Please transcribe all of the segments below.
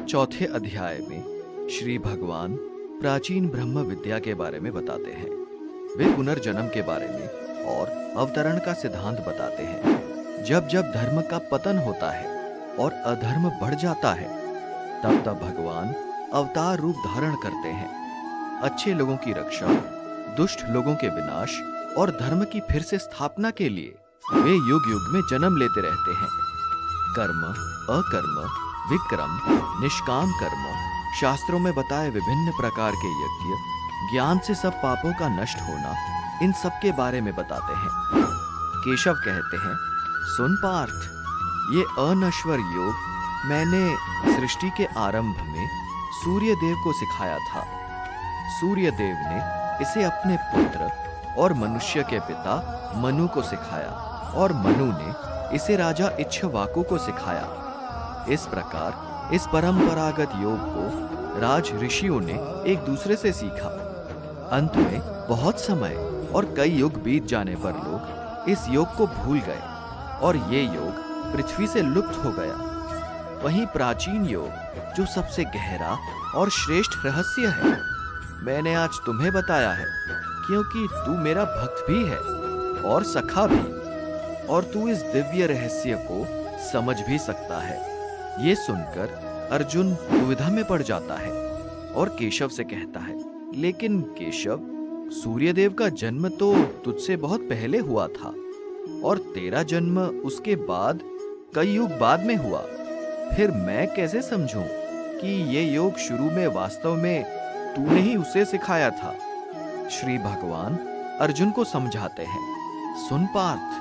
चौथे अध्याय में श्री भगवान प्राचीन ब्रह्म विद्या के बारे में बताते हैं। वे पुनर्जन्म के बारे में और अवतरण का सिद्धांत बताते हैं। जब जब धर्म का पतन होता है और अधर्म बढ़ जाता है, तब तब भगवान अवतार रूप धारण करते हैं। अच्छे लोगों की रक्षा, दुष्ट लोगों के विनाश और धर्म की फिर से स्थापना के लिए वे युग युग में जन्म लेते रहते हैं। कर्म, अकर्म, विक्रम, निष्काम कर्म, शास्त्रों में बताए विभिन्न प्रकार के यज्ञ, ज्ञान से सब पापों का नष्ट होना, इन सब के बारे में बताते हैं। केशव कहते हैं, सुन पार्थ, ये अनश्वर योग मैंने सृष्टि के आरंभ में सूर्य देव को सिखाया था। सूर्य देव ने इसे अपने पुत्र और मनुष्य के पिता मनु को सिखाया और मनु ने इसे राजा इक्ष्वाकु को सिखाया। इस प्रकार इस परंपरागत योग को राज ऋषियों ने एक दूसरे से सीखा। अंत में बहुत समय और कई युग बीत जाने पर लोग इस योग को भूल गए और ये योग पृथ्वी से लुप्त हो गया। वहीं प्राचीन योग जो सबसे गहरा और श्रेष्ठ रहस्य है, मैंने आज तुम्हें बताया है, क्योंकि तू मेरा भक्त भी है और सखा भी, और तू इस दिव्य रहस्य को समझ भी सकता है। ये सुनकर अर्जुन दुविधा में पड़ जाता है और केशव से कहता है, लेकिन केशव, सूर्यदेव का जन्म तो तुझसे बहुत पहले हुआ था और तेरा जन्म उसके बाद कई युग बाद में हुआ। फिर मैं कैसे समझूं कि ये योग शुरू में वास्तव में तूने ही उसे सिखाया था। श्री भगवान अर्जुन को समझाते हैं, सुन पार्थ,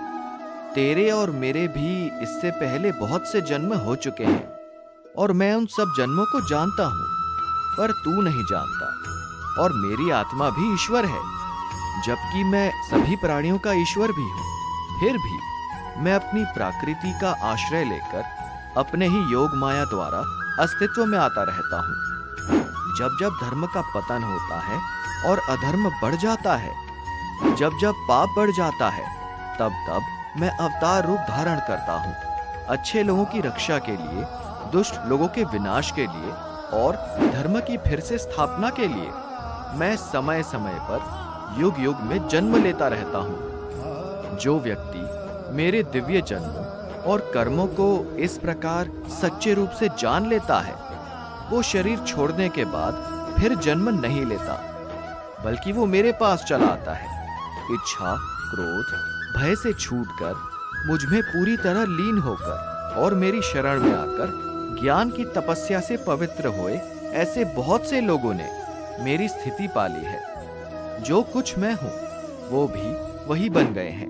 तेरे और मेरे भी इससे पहले बहुत से जन्म हो चुके हैं और मैं उन सब जन्मों को जानता हूं, पर तू नहीं जानता। और मेरी आत्मा भी ईश्वर है, जबकि मैं सभी प्राणियों का ईश्वर भी हूं। फिर भी मैं अपनी प्रकृति का आश्रय लेकर अपने ही योग माया द्वारा अस्तित्व में आता रहता हूं। जब जब धर्म का पतन होता है और अधर्म बढ़ जाता है, जब जब पाप बढ़ जाता है, तब तब मैं अवतार रूप धारण करता हूँ। अच्छे लोगों की रक्षा के लिए, दुष्ट लोगों के विनाश के लिए और धर्म की फिर से स्थापना के लिए मैं समय समय पर युग युग में जन्म लेता रहता हूँ। जो व्यक्ति मेरे दिव्य जन्मों और कर्मों को इस प्रकार सच्चे रूप से जान लेता है, वो शरीर छोड़ने के बाद फिर जन्म नहीं लेता, बल्कि वो मेरे पास चला आता है। इच्छा, क्रोध, भय से छूटकर मुझ में पूरी तरह लीन होकर और मेरी शरण में आकर ज्ञान की तपस्या से पवित्र हुए ऐसे बहुत से लोगों ने मेरी स्थिति पाली है। जो कुछ मैं हूं, वो भी वही बन गए हैं।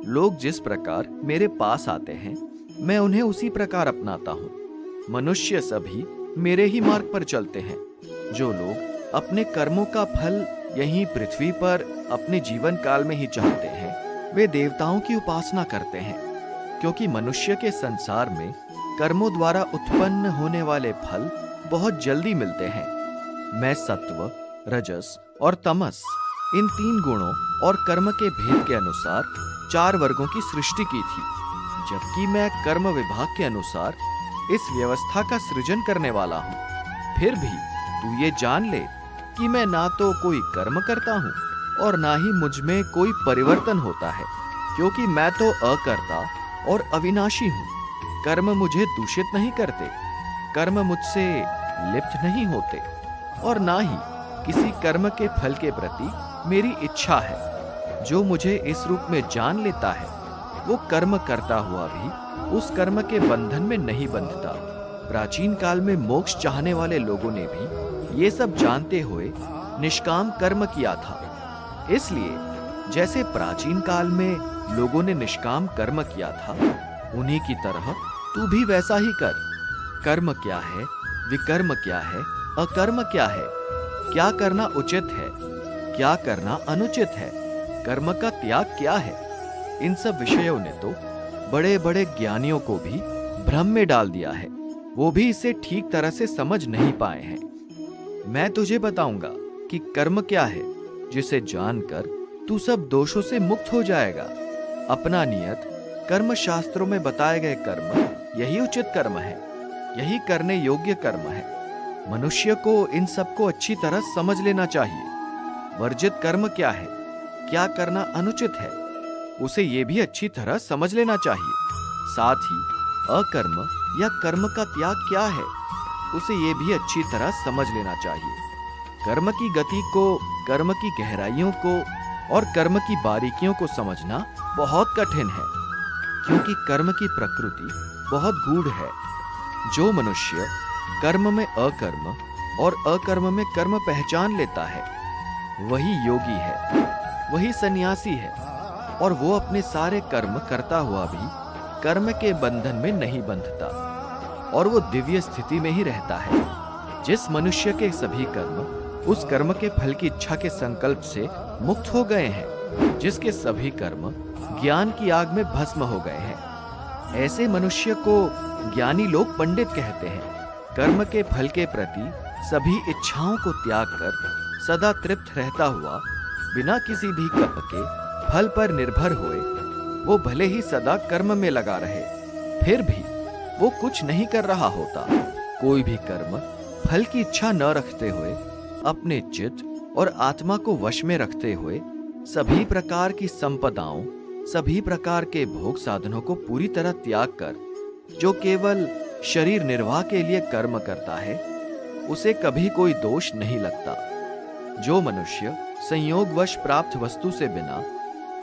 लोग जिस प्रकार मेरे पास आते हैं, मैं उन्हें उसी प्रकार अपनाता हूं। मनुष्य सभी मेरे ही मार्ग पर चलते हैं। जो लोग अपने कर्मों का फल यहीं पृथ्वी पर अपने जीवन काल में ही चाहते हैं, वे देवताओं की उपासना करते हैं, क्योंकि मनुष्य के संसार में कर्मों द्वारा उत्पन्न होने वाले फल बहुत जल्दी मिलते हैं। मैं सत्व, रजस और तमस, इन 3 गुणों और कर्म के भेद के अनुसार 4 वर्गों की सृष्टि की थी, जबकि मैं कर्म विभाग के अनुसार इस व्यवस्था का सृजन करने वाला हूँ। फिर भी तू ये जान ले कि मैं ना तो कोई कर्म करता हूँ और ना ही मुझ में कोई परिवर्तन होता है, क्योंकि मैं तो अकर्ता और अविनाशी हूँ। कर्म मुझे दूषित नहीं करते, कर्म मुझसे लिप्त नहीं होते, और ना ही किसी कर्म के फल के प्रति मेरी इच्छा है। जो मुझे इस रूप में जान लेता है, वो कर्म करता हुआ भी उस कर्म के बंधन में नहीं बंधता। प्राचीन काल में मोक्ष चाहने वाले लोगों ने भी ये सब जानते हुए निष्काम कर्म किया था। इसलिए जैसे प्राचीन काल में लोगों ने निष्काम कर्म किया था, उन्हीं की तरह तू भी वैसा ही कर। कर्म क्या है, विकर्म क्या है, अकर्म क्या है, क्या करना उचित है, क्या करना अनुचित है, कर्म का त्याग क्या है, इन सब विषयों ने तो बड़े बड़े ज्ञानियों को भी भ्रम में डाल दिया है। वो भी इसे ठीक तरह से समझ नहीं पाए हैं। मैं तुझे बताऊंगा कि कर्म क्या है, जिसे जानकर तू सब दोषों से मुक्त हो जाएगा। अपना नियत कर्म शास्त्रों में बताए गए कर्म यही उचित कर्म है। यही करने योग्य कर्म है। मनुष्य को इन सबको अच्छी तरह समझ लेना चाहिए। वर्जित कर्म क्या है, क्या करना अनुचित है, उसे ये भी अच्छी तरह समझ लेना चाहिए। साथ ही अकर्म या कर्म का त्याग क्या है, उसे ये भी अच्छी तरह समझ लेना चाहिए। कर्म की गति को, कर्म की गहराइयों को और कर्म की बारीकियों को समझना बहुत कठिन है, क्योंकि कर्म की प्रकृति बहुत गूढ़ है। जो मनुष्य कर्म में अकर्म और अकर्म में कर्म पहचान लेता है, वही योगी है, वही सन्यासी है, और वो अपने सारे कर्म करता हुआ भी कर्म के बंधन में नहीं बंधता, और वो दिव्य स्थिति में ही रहता है। जिस मनुष्य के सभी कर्म उस कर्म के फल की इच्छा के संकल्प से मुक्त हो गए हैं, जिसके सभी कर्म ज्ञान की आग में भस्म हो गए हैं, ऐसे मनुष्य को ज्ञानी लोग पंडित कहते हैं। कर्म के फल के प्रति सभी इच्छाओं को त्याग कर सदा तृप्त रहता हुआ, बिना किसी भी कर्म के फल पर निर्भर हुए, वो भले ही सदा कर्म में लगा रहे, फिर भी वो कुछ नहीं कर रहा होता। कोई भी कर्म फल की इच्छा न रखते हुए, अपने चित्त और आत्मा को वश में रखते हुए, सभी प्रकार की संपदाओं, सभी प्रकार के भोग साधनों को पूरी तरह त्याग कर जो केवल शरीर निर्वाह के लिए कर्म करता है, उसे कभी कोई दोष नहीं लगता। जो मनुष्य संयोगवश प्राप्त वस्तु से बिना,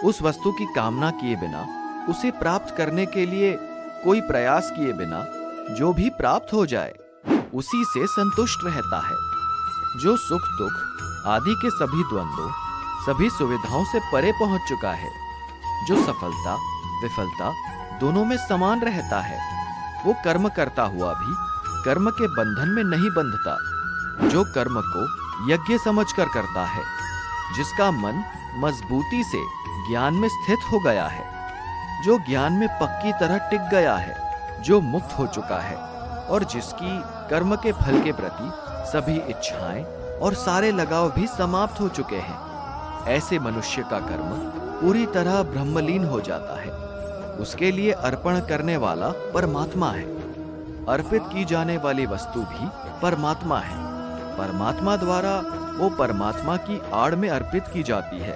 उस वस्तु की कामना किए बिना, उसे प्राप्त करने के लिए कोई प्रयास किए बिना जो भी प्राप्त हो जाए, उसी से संतुष्ट रहता है। जो सुख दुख आदि के सभी द्वंद्वों, सभी सुविधाओं से परे पहुंच चुका है, जो सफलता विफलता दोनों में समान रहता है, वो कर्म करता हुआ भी कर्म के बंधन में नहीं बंधता। जो कर्म को यज्ञ समझकर करता है, जिसका मन मजबूती से ज्ञान में स्थित हो गया है, जो ज्ञान में पक्की तरह टिक गया है, जो मुक्त हो चुका है, और जिसकी कर्म के फल के प्रति सभी इच्छाएं और सारे लगाव भी समाप्त हो चुके हैं, ऐसे मनुष्य का कर्म पूरी तरह ब्रह्मलीन हो जाता है। उसके लिए अर्पण करने वाला परमात्मा है। अर्पित की जाने वाली वस्तु भी परमात्मा है। परमात्मा द्वारा वो परमात्मा की आड़ में अर्पित की जाती है।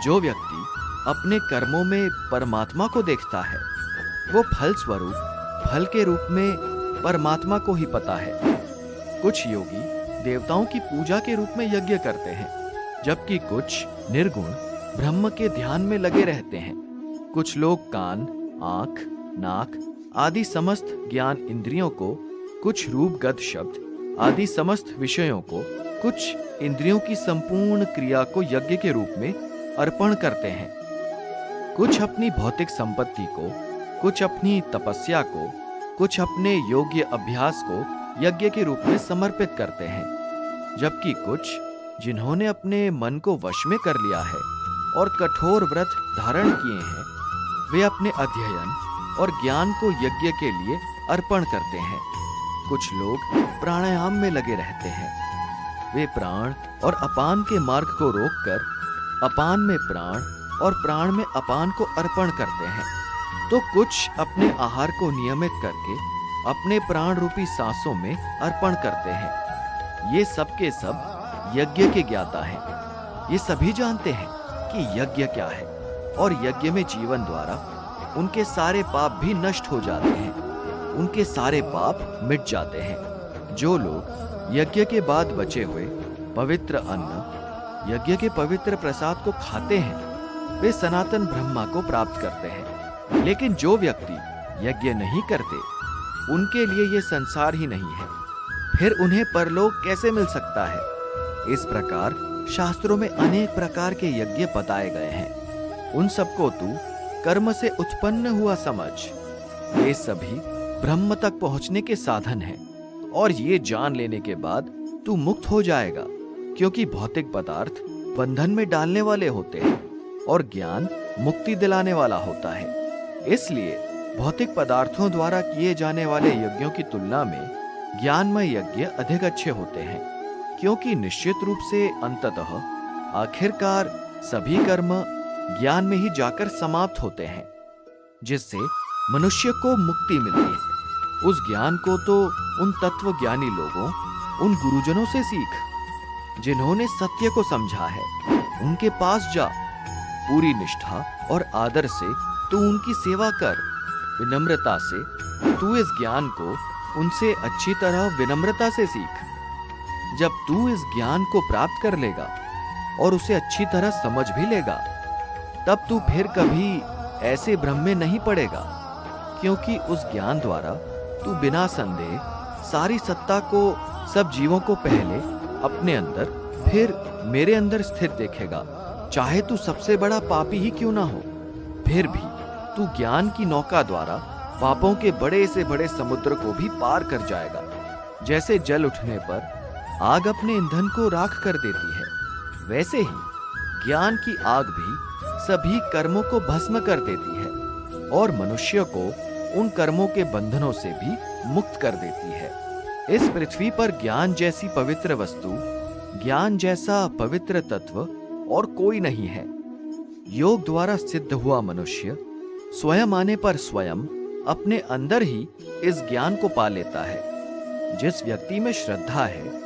जो व्यक्ति अपने कर्मों में परमात्मा को देखता है, वो फल स्वरूप, फल के रूप में परमात्मा को ही पता है। कुछ योगी देवताओं की पूजा के रूप में यज्ञ करते हैं, जबकि कुछ निर्गुण ब्रह्म के ध्यान में लगे रहते हैं। कुछ लोग कान, आंख, नाक आदि समस्त ज्ञान इंद्रियों को, कुछ रूप गत शब्द आदि समस्त विषयों को, कुछ इंद्रियों की संपूर्ण क्रिया को यज्ञ के रूप में अर्पण करते हैं। कुछ अपनी भौतिक संपत्ति को, कुछ अपनी तपस्या को, कुछ अपने योग्य अभ्यास को यज्ञ के रूप में समर्पित करते हैं, जबकि कुछ जिन्होंने अपने मन को वश में कर लिया है और कठोर व्रत धारण किए हैं, वे अपने अध्ययन और ज्ञान को यज्ञ के लिए अर्पण करते हैं। कुछ लोग प्राणायाम में लगे रहते हैं। वे प्राण और अपान के मार्ग को रोककर अपान में प्राण और प्राण में अपान को अर्पण करते हैं। तो कुछ अपने आहार को नियमित करके अपने प्राण रूपी सांसों में अर्पण करते हैं। ये सब के सब यज्ञ के ज्ञाता हैं। ये सभी जानते हैं कि यज्ञ क्या है, और यज्ञ में जीवन द्वारा उनके सारे पाप भी नष्ट हो जाते हैं, उनके सारे पाप मिट जाते हैं। जो लोग यज्ञ के बाद बचे हुए पवित्र अन्न, यज्ञ के पवित्र प्रसाद को खाते हैं, वे सनातन ब्रह्मा को प्राप्त करते हैं। लेकिन जो व्यक्ति यज्ञ नहीं करते, उनके लिए ये संसार ही नहीं है, फिर उन्हें परलोक कैसे मिल सकता है? इस प्रकार शास्त्रों में अनेक प्रकार के यज्ञ बताए गए हैं। उन सबको तू कर्म से उत्पन्न हुआ समझ। ये सभी ब्रह्म तक पहुंचने के साधन हैं, और ये जान लेने के बाद तू मुक्त हो जाएगा, क्योंकि भौतिक पदार्थ बंधन में डालने वाले होते हैं और ज्ञान मुक्ति दिलाने वाला होता है। इसलिए भौतिक पदार्थों द्वारा किए जाने वाले यज्ञों की तुलना में ज्ञानमय यज्ञ अधिक अच्छे होते हैं, क्योंकि निश्चित रूप से अंततः आखिरकार सभी कर्म ज्ञान में ही जाकर समाप्त होते हैं, जिससे मनुष्य को मुक्ति मिलती है। उस ज्ञान को तो उन तत्वज्ञानी लोगों, उन गुरुजनों से सीख जिन्होंने सत्य को समझा है। उनके पास जा, पूरी निष्ठा और आदर से तू उनकी सेवा कर। विनम्रता से तू इस ज्ञान को उनसे अच्छी तरह विनम्रता से सीख। जब तू इस ज्ञान को प्राप्त कर लेगा और उसे अच्छी तरह समझ भी लेगा, तब तू फिर कभी ऐसे भ्रम में नहीं पड़ेगा, क्योंकि उस ज्ञान द्वारा तू बिना संदेह सारी सत्ता को, सब जीवों को पहले अपने अंदर फिर मेरे अंदर स्थित देखेगा। चाहे तू सबसे बड़ा पापी ही क्यों ना हो, फिर भी तू ज्ञान की नौका द्वारा पापों के बड़े से बड़े समुद्र को भी पार कर जाएगा। जैसे जल उठने पर आग अपने ईंधन को राख कर देती है, वैसे ही ज्ञान की आग भी सभी कर्मों को भस्म कर देती है और मनुष्य को उन कर्मों के बंधनों से भी मुक्त कर देती है। इस पृथ्वी पर ज्ञान जैसी पवित्र वस्तु, ज्ञान जैसा पवित्र तत्व और कोई नहीं है। योग द्वारा सिद्ध हुआ मनुष्य स्वयं आने पर स्वयं अपने अंदर ही इस ज्ञान को पा लेता है। जिस व्यक्ति में श्रद्धा है,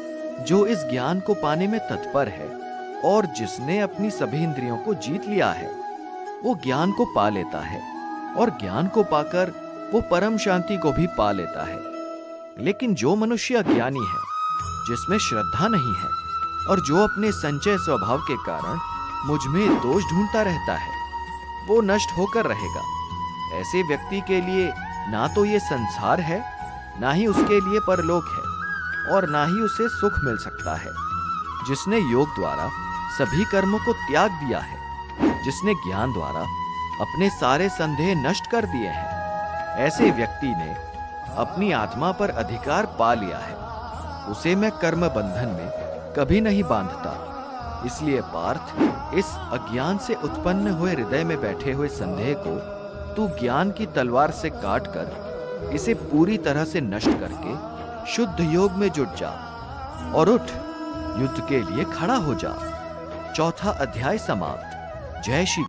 जो इस ज्ञान को पाने में तत्पर है और जिसने अपनी सभी इंद्रियों को जीत लिया है, वो ज्ञान को पा लेता है और ज्ञान को पाकर वो परम शांति को भी पा लेता है। लेकिन जो मनुष्य अज्ञानी है, जिसमें श्रद्धा नहीं है और जो अपने संचय स्वभाव के कारण मुझ में दोष ढूंढता रहता है, वो नष्ट होकर रहेगा। ऐसे व्यक्ति के लिए ना तो ये संसार है, ना ही उसके लिए परलोक है और ना ही उसे सुख मिल सकता है। जिसने योग द्वारा सभी कर्मों को त्याग दिया है, जिसने ज्ञान द्वारा अपने सारे संदेह नष्ट कर दिए हैं, ऐसे व्यक्ति ने अपनी आत्मा पर अधिकार पा लिया है। उसे मैं कर्म बंधन में कभी नहीं बांधता। इसलिए पार्थ, इस अज्ञान से उत्पन्न हुए हृदय में बैठे हुए संदेह को तू ज्ञान की तलवार से काट कर इसे पूरी तरह से नष्ट करके शुद्ध योग में जुट जा और उठ, युद्ध के लिए खड़ा हो जा। चौथा अध्याय समाप्त। जय श्री